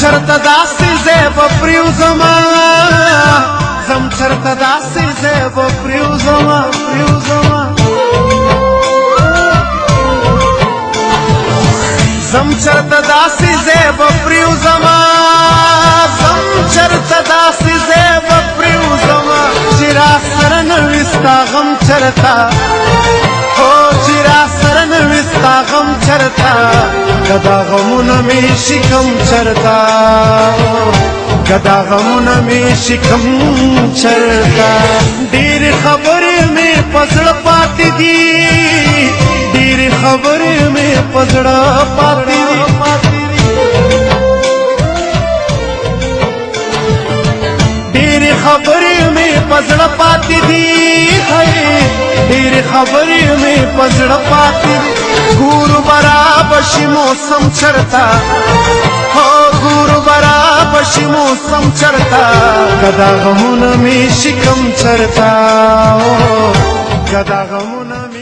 چرته داسې ځای به پرېوځمه زم چرته داسې ځای به پرېوځمه زم چرته داسې ځای به پرېوځمه زم چرته داسې ځای به پرېوځمه چې راسره نه وي ستا غم چرته هو چې راسره نه وي ستا غم چرته که دا غمونه مې شکم چرته که دا غمونه مې شکم چرته ډېرې خبرې مې په زړه پاتې دي ډېرې خبرې مې په زړه پاتې دي ډېرې خبرې مې په زړه پاتې دي ډېرې خبرې مې په زړه پاتې دي ګورو برابر شي موسم چرته هو ګورو برابر شي موسم چرته که دا غمونه مې شکم چرته که دا غمونه